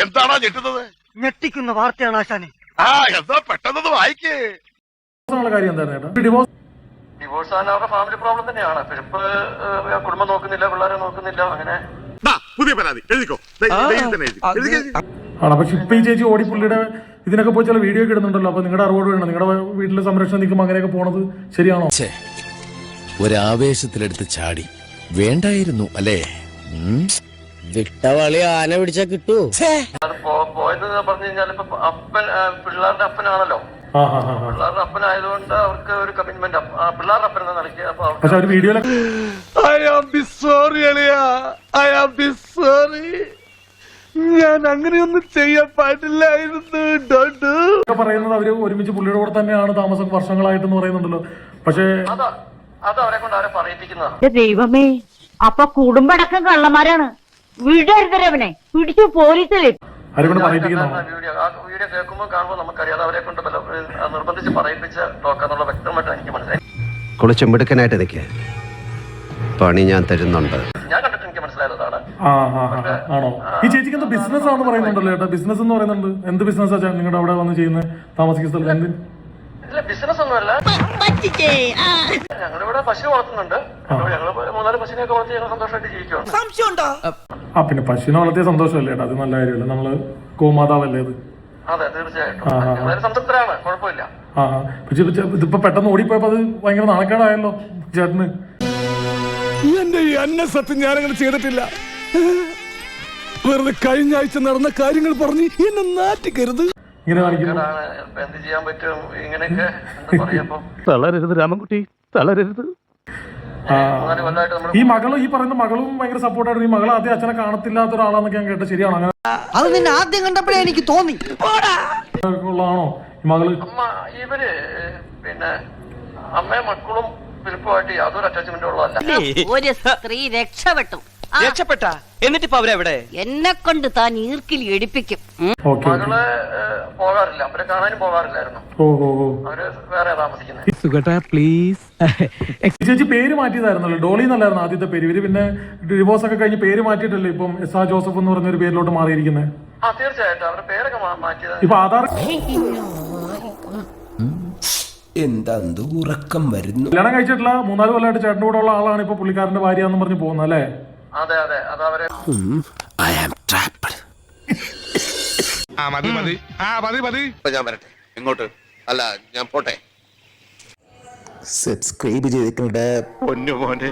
എന്താണോ ഞെട്ടുന്നത്? ഞെട്ടിക്കുന്ന വാർത്തയാണ് ആശാനെ. എന്താ പെട്ടെന്ന് വായിക്കേ. കാര്യം എന്തായിരുന്നു? ഡിവോഴ്സ് അവരുടെ ഫാമിലി പ്രോബ്ലം തന്നെയാണ്. ഫിലിപ്പ് കുടുംബം നോക്കുന്നില്ല, പിള്ളേരെ നോക്കുന്നില്ല, അങ്ങനെ പുതിയ പരാതി എഴുതിക്കോ. ആണ്. പക്ഷെ ഇപ്പൊ ഈ ചേച്ചി ഓടി പുള്ളിയുടെ ഇതിനൊക്കെ പോയി ചില വീഡിയോ ഒക്കെ ഇടുന്നുണ്ടല്ലോ. അപ്പൊ നിങ്ങളുടെ അറിവോട് വേണം, നിങ്ങളുടെ വീട്ടിലെ സംരക്ഷണം നിൽക്കുമ്പോൾ അങ്ങനെയൊക്കെ പോണത് ശരിയാണോ? ഒരാവേശത്തിലെടുത്ത് ചാടി വേണ്ടായിരുന്നു അല്ലേ? വിട്ടവളി ആന പിടിച്ചാ കിട്ടൂ. അത് പോയത് പറഞ്ഞു കഴിഞ്ഞാൽ ഇപ്പൊ അപ്പൻ പിള്ളേരുടെ അപ്പനാണല്ലോ. പിള്ളേരുടെ അപ്പനായതുകൊണ്ട് അവർക്ക് ഒരു കമ്മിറ്റ്മെന്റ്, പിള്ളേരുടെ അപ്പൻ എന്ന നിലയ്ക്ക്. പക്ഷെ ഒരു വീഡിയോയിലെ ഞാൻ അങ്ങനെയൊന്നും ചെയ്യാൻ പാടില്ലായിരുന്നു പറയുന്നത് അവര് ഒരുമിച്ച് പുള്ളിയുടെ കൂടെ തന്നെയാണ് താമസം വർഷങ്ങളായിട്ടെന്ന് പറയുന്നുണ്ടല്ലോ. പക്ഷേ അത് അവരെ കൊണ്ട് അവരെ പറയിപ്പിക്കുന്നതാണ്. ദൈവമേ, അപ്പൊ കുടുംബടക്കം കള്ളന്മാരാണ്. വിടരുതരവനെ പിടിച്ചു പോലീസിൽ വീഡിയോ കേൾക്കുമ്പോൾ കാണുമ്പോൾ നമുക്കറിയാതെ അവരെ കൊണ്ട് നിർബന്ധിച്ച് പറയിപ്പിച്ച് നോക്കാന്നുള്ള വ്യക്തമായിട്ട് എനിക്ക് മനസ്സിലായി. കുളിച്ച് മിടുക്കനായിട്ട് നിൽക്കുക, പണി ഞാൻ തരുന്നുണ്ട്. ഞാൻ കണ്ടിട്ട് എനിക്ക് മനസ്സിലായതാണ്. ആണോ? ഈ ചേച്ചിക്ക് എന്താ ബിസിനസ് ആണെന്ന് പറയുന്നുണ്ടല്ലോ ചേട്ടാ. ബിസിനസ് എന്ന് പറയുന്നുണ്ട്. എന്ത് ബിസിനസ് ആ നിങ്ങളുടെ അവിടെ വന്ന് ചെയ്യുന്നത്, താമസിക്കുന്ന സ്ഥലത്ത്? ഇല്ല, ബിസിനസ് ഒന്നുമല്ല. ഞങ്ങളിവിടെ പശു വളർത്തുന്നുണ്ട്. ഞങ്ങള് 3-4 പശുവിനെയൊക്കെ വളർത്തി ഞങ്ങൾ സന്തോഷമായിട്ട് ജീവിക്കുന്നുണ്ട്. പിന്നെ പശുവിനെ വളർത്തിയ സന്തോഷമല്ലേ ചേട്ടാ? അത് നല്ല കാര്യമല്ലേ? നമ്മള് ഗോമാതാവല്ലേ അത്? അതെ, തീർച്ചയായിട്ടും സംതൃപ്തരാണ്, കുഴപ്പമില്ല. പക്ഷെ ഇതിപ്പോ പെട്ടെന്ന് ഓടിപ്പോയപ്പോ അത് ഭയങ്കര നാണക്കേടായല്ലോ ചേട്ടന്. എന്റെ ഈ അന്ന സത്യം ഞാനങ്ങനെ ചെയ്തിട്ടില്ല. വെറുതെ കഴിഞ്ഞ ആഴ്ച നടന്ന കാര്യങ്ങൾ പറഞ്ഞ് എന്നെ നാറ്റിക്കരുത്. ഇങ്ങനെ കാണിക്കുന്നു. എന്ത് ചെയ്യാൻ പറ്റും? ഇങ്ങനെയൊക്കെ എന്താ പറയാ. തളരരുത് രാമൻകുട്ടി, തളരരുത്. ഈ മകളും, ഈ പറയുന്ന മകളും ഭയങ്കര സപ്പോർട്ടായിട്ട്. ഈ മകൾ ആദ്യം അച്ഛനെ കാണത്തില്ലാത്ത ഒരാളാന്നൊക്കെ ഞാൻ കേട്ട. ശരിയാണോ? അങ്ങനെ അത് നിന്നെ ആദ്യം കണ്ടപ്പോഴേ എനിക്ക് തോന്നി. ഉള്ളതാണോ ഈ മകള്? ഇവര് പിന്നെ അമ്മയും മക്കളും ഫിലിപ്പുമായിട്ട് യാതൊരു അറ്റാച്ച്മെന്റും ഉള്ളതല്ല. ഒരു സ്ത്രീ രക്ഷപ്പെട്ടു. രക്ഷപ്പെട്ട എന്നിട്ട് ഇപ്പൊ അവരെവിടെ? എന്നെ കൊണ്ട് താൻ ഈർക്കിൽ എടുപ്പിക്കും. മകള് പോകാറില്ല, അവരെ കാണാനും പോകാറില്ലായിരുന്നു. അവര് വേറെ താമസിക്കുന്നത്. പ്ലീസ്. ചേച്ചി പേര് മാറ്റിയതായിരുന്നല്ലോ, ഡോളി എന്നല്ലായിരുന്നു ആദ്യത്തെ പേര്. ഇവര് പിന്നെ ഡിവോഴ്സ് ഒക്കെ കഴിഞ്ഞ് പേര് മാറ്റിയിട്ടല്ലേ ഇപ്പം എസ്.ആ. ജോസഫ് എന്ന് പറഞ്ഞ ഒരു പേരിലോട്ട് മാറിയിരിക്കുന്നത്? തീർച്ചയായിട്ടും അവരുടെ പേരൊക്കെ മാറ്റിയത്. ഇപ്പൊ ആധാർ എന്താ ഉറക്കം വരുന്നു. കല്യാണം കഴിച്ചിട്ടില്ല, 3-4 കൊല്ലമായിട്ട് ചേട്ടൻ്റെ കൂടെ ഉള്ള ആളാണ് ഇപ്പൊ പുള്ളിക്കാരന്റെ ഭാര്യ എന്ന് പറഞ്ഞ് പോകുന്നത് അല്ലേ? അതെ, അത് അവരെ ഞാൻ വരട്ടെ. എങ്ങോട്ട്? അല്ല, ഞാൻ പോട്ടെ. സബ്സ്ക്രൈബ് ചെയ്തിട്ടുണ്ട്. പൊന്നു മോനെ.